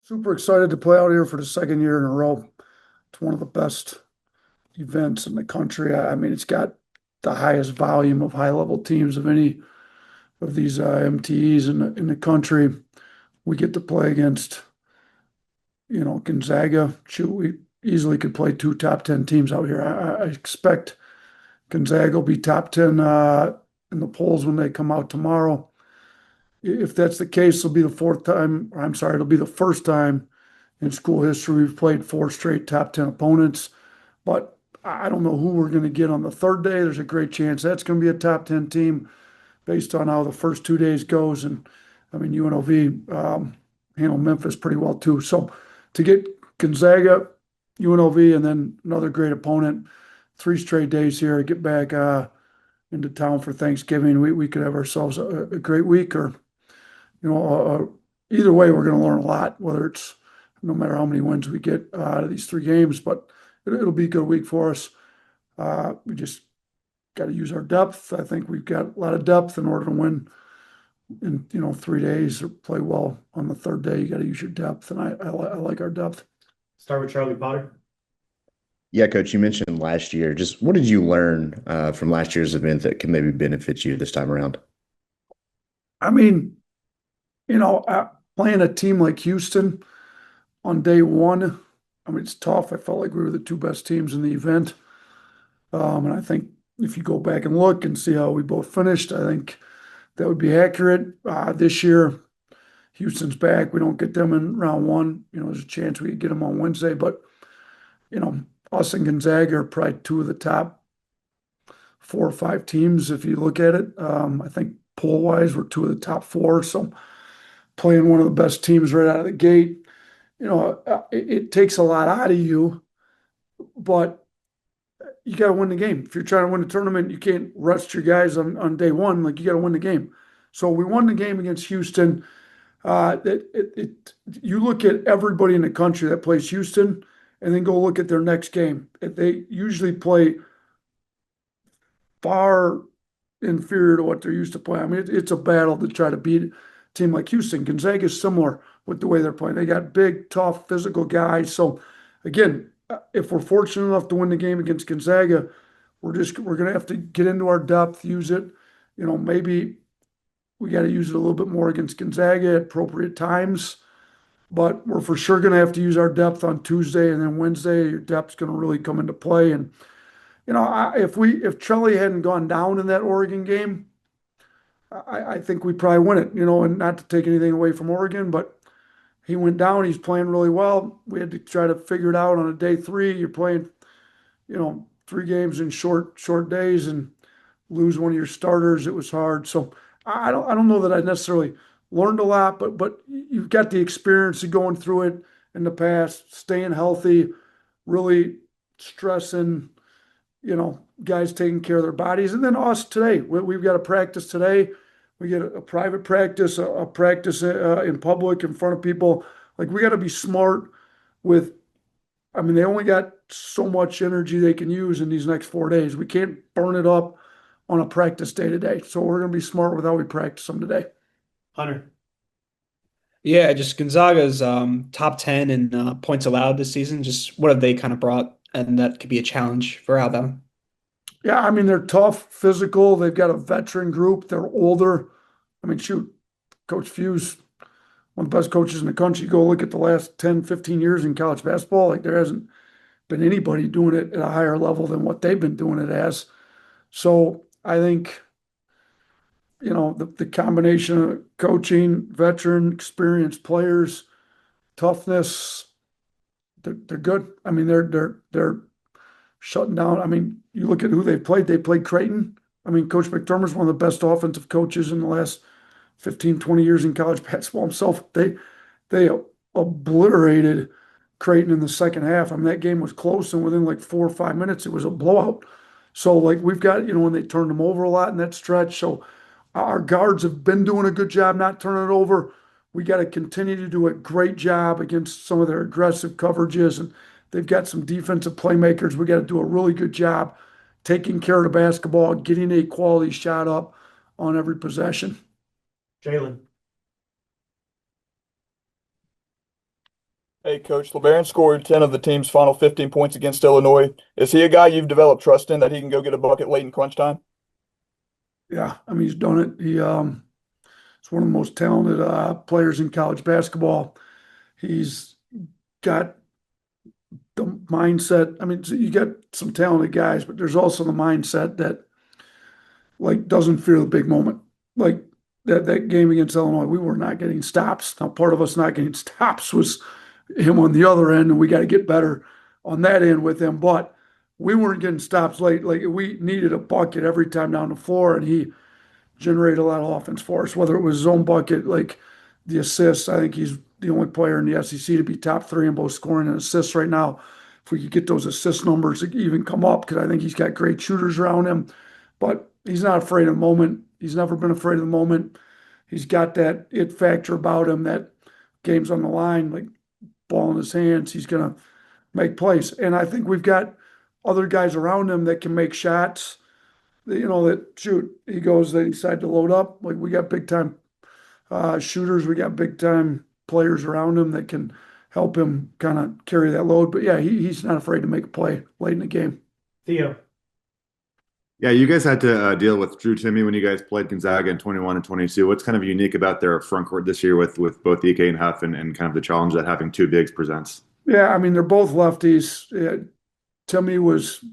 Super excited to play out here for the second year in a row. It's one of the best events in the country. I mean, it's got the highest volume of high-level teams of any of these MTEs in the country. We get to play against, Gonzaga. Shoot, we easily could play two top 10 teams out here. I expect Gonzaga will be top 10 in the polls when they come out tomorrow. If that's the case, it'll be the fourth time, or I'm sorry, it'll be the first time in school history we've played four straight top 10 opponents. But I don't know who we're going to get on the third day. There's a great chance that's going to be a top 10 team based on how the first 2 days goes. And I mean, UNLV handled Memphis pretty well too. So to get Gonzaga, UNLV, and then another great opponent, 3 straight days here, get back into town for Thanksgiving. We could have ourselves a great week, or either way, we're going to learn a lot, whether it's no matter how many wins we get out of these 3 games, but it'll be a good week for us. We just got to use our depth. I think we've got a lot of depth in order to win in 3 days or play well on the third day. You got to use your depth, and I like our depth. Start with Charlie Potter. Yeah, Coach, you mentioned last year. Just what did you learn from last year's event that can maybe benefit you this time around? I mean, playing a team like Houston on day one, I mean, it's tough. I felt like we were the two best teams in the event. And I think if you go back and look and see how we both finished, I think that would be accurate. This year, Houston's back. We don't get them in round one. There's a chance we could get them on Wednesday, but us and Gonzaga are probably two of the top 4 or 5 teams if you look at it. I think poll-wise, we're two of the top 4. So playing one of the best teams right out of the gate, it takes a lot out of you, but you got to win the game. If you're trying to win the tournament, you can't rest your guys on day one. Like, you got to win the game. So we won the game against Houston. You look at everybody in the country that plays Houston and then go look at their next game. They usually play far inferior to what they're used to playing. I mean, it's a battle to try to beat a team like Houston. Gonzaga is similar with the way they're playing. They got big, tough, physical guys. So again, if we're fortunate enough to win the game against Gonzaga, we're going to have to get into our depth, use it. Maybe we got to use it a little bit more against Gonzaga at appropriate times. But we're for sure going to have to use our depth on Tuesday, and then Wednesday, your depth's going to really come into play. And if Trelly hadn't gone down in that Oregon game, I think we probably win it. And not to take anything away from Oregon, but he went down. He's playing really well. We had to try to figure it out on a day 3. You're playing, 3 games in short days and lose one of your starters. It was hard. So I don't know that I necessarily learned a lot, but you've got the experience of going through it in the past, staying healthy, really stressing, guys taking care of their bodies. And then us today, we've got a practice today. We get a private practice, a practice in public in front of people. Like, we got to be smart with, I mean, they only got so much energy they can use in these next 4 days. We can't burn it up on a practice day to day. So we're going to be smart with how we practice them today. Hunter. Yeah, just Gonzaga's top 10 in points allowed this season. Just what have they kind of brought, and that could be a challenge for Alabama. Yeah, I mean, they're tough, physical. They've got a veteran group. They're older. I mean, shoot, Coach Few's one of the best coaches in the country. Go look at the last 10, 15 years in college basketball. Like, there hasn't been anybody doing it at a higher level than what they've been doing it as. So I think, the combination of coaching, veteran, experienced players, toughness, they're good. I mean, they're shutting down. I mean, you look at who they played. They played Creighton. I mean, Coach McDermott's one of the best offensive coaches in the last 15, 20 years in college basketball himself. They obliterated Creighton in the second half. I mean, that game was close, and within like 4 or 5 minutes, it was a blowout. So, like, we've got, when they turned them over a lot in that stretch. So our guards have been doing a good job not turning it over. We got to continue to do a great job against some of their aggressive coverages, and they've got some defensive playmakers. We got to do a really good job taking care of the basketball, getting a quality shot up on every possession. Jalen. Hey, Coach, LeBaron scored 10 of the team's final 15 points against Illinois. Is he a guy you've developed trust in that he can go get a bucket late in crunch time? Yeah, I mean, he's done it. He's one of the most talented players in college basketball. He's got the mindset. I mean, so you got some talented guys, but there's also the mindset that like doesn't fear the big moment. Like that game against Illinois, we were not getting stops. Now, part of us not getting stops was him on the other end, and we got to get better on that end with him. But we weren't getting stops late. Like we needed a bucket every time down the floor, and he generated a lot of offense for us. Whether it was zone bucket, like the assists, I think he's the only player in the SEC to be top three in both scoring and assists right now. If we could get those assist numbers to even come up, because I think he's got great shooters around him. But he's not afraid of the moment. He's never been afraid of the moment. He's got that it factor about him that game's on the line, like ball in his hands, he's going to make plays. And I think we've got other guys around him that can make shots, that shoot. He goes, they decide to load up. Like we got big time shooters, we got big time players around him that can help him kind of carry that load. But yeah, he's not afraid to make a play late in the game. Theo. Yeah, you guys had to deal with Drew Timmy when you guys played Gonzaga in 21 and 22. What's kind of unique about their front court this year with both Ike and Huff and kind of the challenge that having two bigs presents? Yeah, I mean, they're both lefties. Timmy was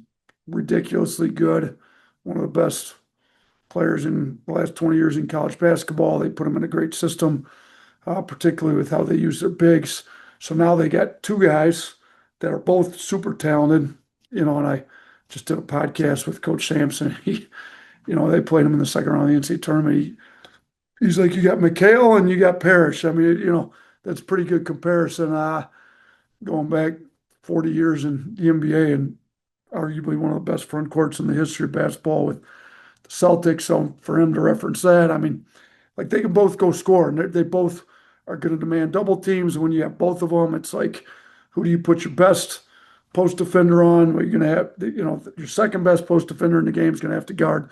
ridiculously good, one of the best players in the last 20 years in college basketball. They put him in a great system, particularly with how they use their bigs. So now they got two guys that are both super talented, and I just did a podcast with Coach Sampson. They played him in the second round of the NCAA tournament. He's like, you got McHale and you got Parrish. I mean, that's a pretty good comparison. Going back 40 years in the NBA and arguably one of the best front courts in the history of basketball with the Celtics. So for him to reference that, I mean, like they can both go score, and they both are going to demand double teams. And when you have both of them, it's like, who do you put your best post defender on? Well, you're going to have, your second best post defender in the game is going to have to guard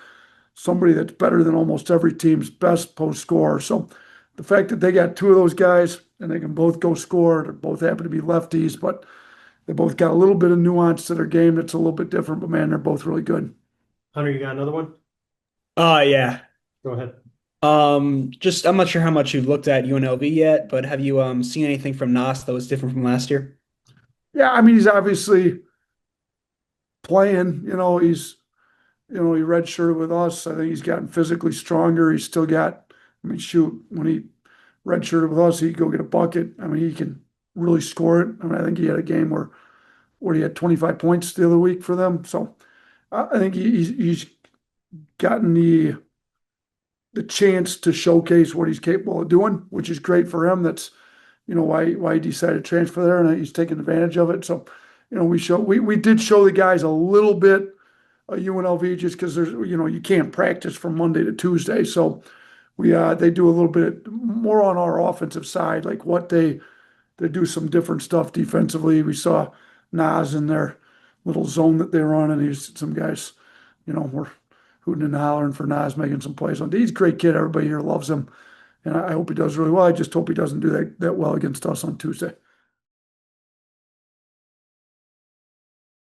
somebody that's better than almost every team's best post scorer. So the fact that they got two of those guys and they can both go score, they both happen to be lefties, but they both got a little bit of nuance to their game that's a little bit different. But man, they're both really good. Hunter, you got another one? Yeah. Go ahead. Just I'm not sure how much you've looked at UNLV yet, but have you seen anything from Nas that was different from last year? Yeah, I mean, he's obviously playing, he redshirted with us. I think he's gotten physically stronger. He's still got, I mean, shoot, when he redshirted with us, he'd go get a bucket. I mean, he can really score it. I mean, I think he had a game where he had 25 points the other week for them. So I think he's gotten the chance to showcase what he's capable of doing, which is great for him. That's, why he decided to transfer there, and he's taking advantage of it. So, we did show the guys a little bit UNLV just because there's, you can't practice from Monday to Tuesday. So they do a little bit more on our offensive side, like what they do some different stuff defensively. We saw Nas in their little zone that they run, and some guys, were hooting and hollering for Nas making some plays on. He's a great kid. Everybody here loves him. And I hope he does really well. I just hope he doesn't do that well against us on Tuesday.